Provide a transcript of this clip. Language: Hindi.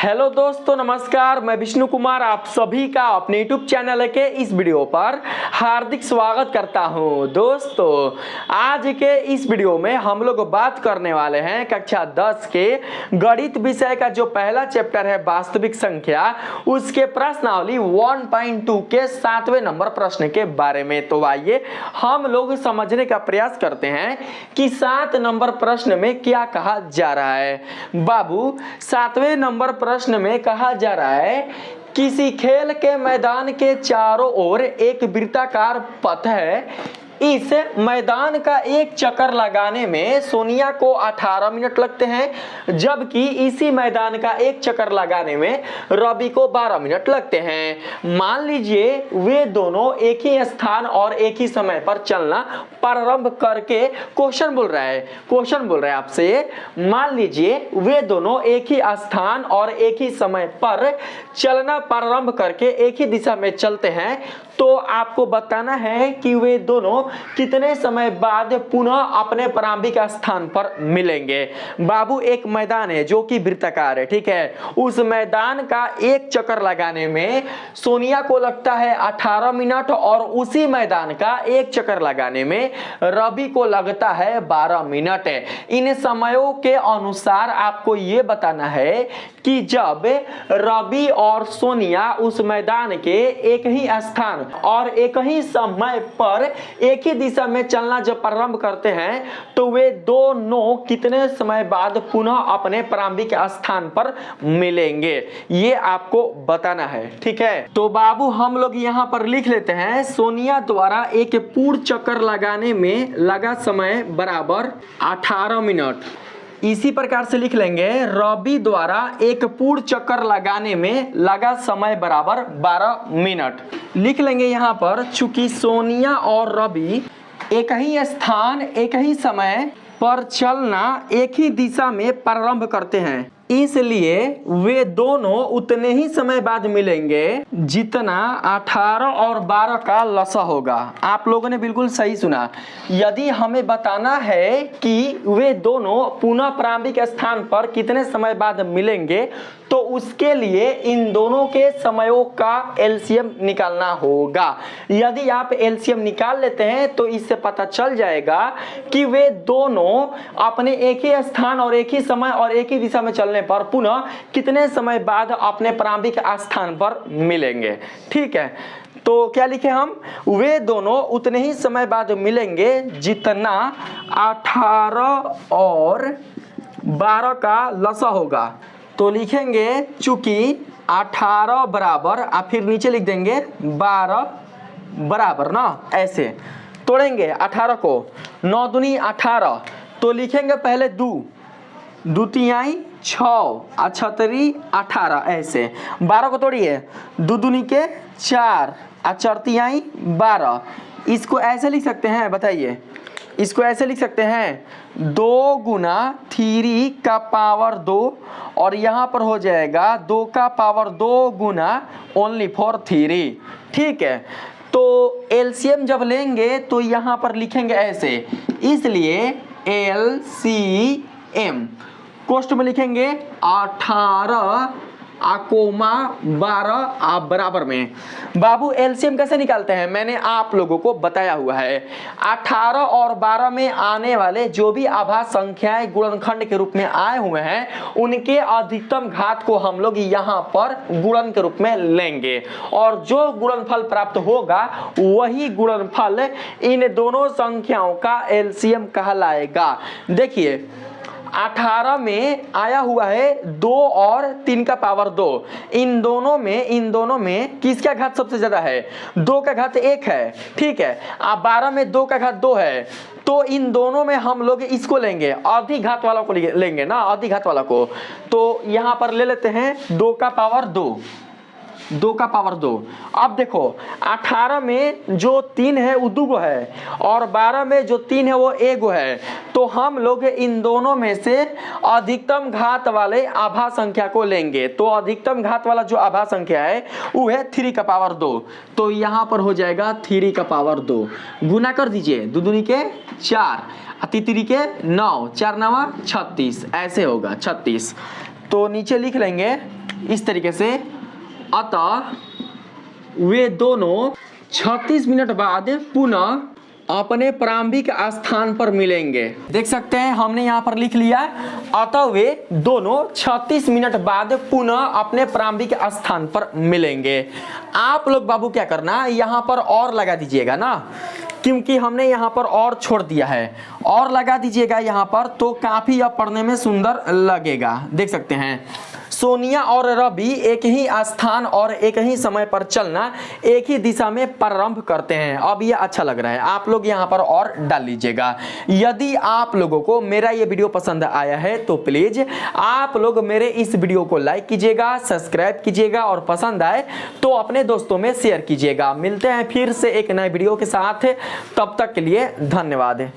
हेलो दोस्तों, नमस्कार। मैं विष्णु कुमार आप सभी का अपने यूट्यूब चैनल के इस वीडियो पर हार्दिक स्वागत करता हूं। दोस्तों, आज के इस वीडियो में हम लोग बात करने वाले हैं कक्षा 10 के गणित विषय का जो पहला चैप्टर है वास्तविक संख्या, उसके प्रश्नावली 1.2 के 7वें नंबर प्रश्न के बारे में। तो आइए हम लोग समझने का प्रयास करते हैं कि 7 नंबर प्रश्न में क्या कहा जा रहा है। बाबू, 7वें नंबर प्रश्न में कहा जा रहा है किसी खेल के मैदान के चारों ओर एक वृत्ताकार पथ है। इस मैदान का एक चक्कर लगाने में सोनिया को 18 मिनट लगते हैं, जबकि इसी मैदान का एक चक्कर लगाने में रवि को 12 मिनट लगते हैं। मान लीजिए वे दोनों एक ही स्थान और एक ही समय पर चलना प्रारंभ करके क्वेश्चन बोल रहा है आपसे। मान लीजिए वे दोनों एक ही स्थान और एक ही समय पर चलना प्रारंभ करके एक ही दिशा में चलते हैं, तो आपको बताना है कि वे दोनों कितने समय बाद पुनः अपने प्रारंभिक स्थान पर मिलेंगे। बाबू, एक मैदान है जो कि वृत्ताकार है, ठीक है। उस मैदान का एक चक्कर लगाने में सोनिया को लगता है 18 मिनट और उसी मैदान का एक चक्कर लगाने में रवि को लगता है 12 मिनट। इन समयों के अनुसार आपको यह बताना है कि जब रवि और सोनिया उस मैदान के एक ही स्थान और एक ही समय पर एक ही दिशा में चलना जब प्रारंभ करते हैं, तो वे दोनों कितने समय बाद पुनः अपने प्रारंभिक स्थान पर मिलेंगे, ये आपको बताना है, ठीक है। तो बाबू, हम लोग यहाँ पर लिख लेते हैं सोनिया द्वारा एक पूर्ण चक्कर लगाने में लगा समय बराबर 18 मिनट। इसी प्रकार से लिख लेंगे रवि द्वारा एक पूर्ण चक्कर लगाने में लगा समय बराबर 12 मिनट। लिख लेंगे यहाँ पर, चूंकि सोनिया और रवि एक ही स्थान एक ही समय पर चलना एक ही दिशा में प्रारंभ करते हैं, इसलिए वे दोनों उतने ही समय बाद मिलेंगे जितना 18 और 12 का लसा होगा। आप लोगों ने बिल्कुल सही सुना। यदि हमें बताना है कि वे दोनों पुनः प्रारंभिक स्थान पर कितने समय बाद मिलेंगे, तो उसके लिए इन दोनों के समयों का एलसीएम निकालना होगा। यदि आप एलसीएम निकाल लेते हैं तो इससे पता चल जाएगा कि वे दोनों अपने एक ही स्थान और एक ही समय और एक ही दिशा में चलने पर पुनः कितने समय बाद अपने प्रारंभिक स्थान पर मिलेंगे, ठीक है। तो क्या लिखे हम, वे दोनों उतने ही समय बाद मिलेंगे जितना 18 और 12 का लसा होगा। तो लिखेंगे चूंकि 18 बराबर, आप फिर नीचे लिख देंगे 12 बराबर ना, ऐसे तोड़ेंगे 18 को, 9 दूनी 18, तो लिखेंगे पहले 2 तिहाई 6 छतरी 18, ऐसे 12 को तोड़िए, 2 दूनी के 4 4 तिहाई 12। इसको ऐसे लिख सकते हैं, बताइए, इसको ऐसे लिख सकते हैं 2 गुना 3 का पावर 2, और यहाँ पर हो जाएगा 2 का पावर 2 गुना ओनली फॉर 3, ठीक है। तो एलसीएम जब लेंगे तो यहाँ पर लिखेंगे ऐसे, इसलिए एलसीएम कोष्ठ में लिखेंगे 18 आकोमा 12 बराबर में। बाबू, एलसीएम कैसे निकालते हैं मैंने आप लोगों को बताया हुआ है। 18 और 12 में आने वाले जो भी आभाज्य संख्याएं गुणनखंड के रूप में आए हुए हैं, उनके अधिकतम घात को हम लोग यहाँ पर गुणन के रूप में लेंगे, और जो गुणनफल प्राप्त होगा वही गुणनफल इन दोनों संख्याओं का एलसीएम कहलाएगा। देखिए, 18 में आया हुआ है 2 और 3 का पावर 2। इन दोनों में किसका घात सबसे ज्यादा है? 2 का घात 1 है, ठीक है। अब 12 में 2 का घात 2 है, तो इन दोनों में हम लोग इसको लेंगे, अधिक घात वाला को लेंगे ना, अधिक घात वाला को। तो यहाँ पर ले लेते हैं 2 का पावर 2, 2 का पावर 2। अब देखो, 18 में जो 3 है वो 2 है, और 12 में जो 3 है वो 1 है। तो हम लोग इन दोनों में से अधिकतम घात वाले आभाज्य संख्या को लेंगे। तो अधिकतम घात वाला जो आभाज्य संख्या है वो है 3 का पावर 2। तो यहाँ पर हो जाएगा 3 का पावर 2, गुना कर दीजिए, 2 दूनी के 4, 3 के 9, 4 9 36, ऐसे होगा 36। तो नीचे लिख लेंगे इस तरीके से। अतः वे दोनों 36 मिनट बाद पुनः अपने प्रारंभिक स्थान पर मिलेंगे। देख सकते हैं हमने यहाँ पर लिख लिया, अतः वे दोनों 36 मिनट बाद पुनः अपने प्रारंभिक स्थान पर मिलेंगे। आप लोग बाबू क्या करना, यहाँ पर और लगा दीजिएगा ना, क्योंकि हमने यहाँ पर और छोड़ दिया है, और लगा दीजिएगा यहाँ पर, तो काफी अब पढ़ने में सुंदर लगेगा। देख सकते हैं सोनिया और रवि एक ही स्थान और एक ही समय पर चलना, एक ही दिशा में प्रारंभ करते हैं। अब ये अच्छा लग रहा है, आप लोग यहाँ पर और डाल लीजिएगा। यदि आप लोगों को मेरा ये वीडियो पसंद आया है तो प्लीज आप लोग मेरे इस वीडियो को लाइक कीजिएगा, सब्सक्राइब कीजिएगा और पसंद आए तो अपने दोस्तों में शेयर कीजिएगा। मिलते हैं फिर से एक नए वीडियो के साथ, तब तक के लिए धन्यवाद।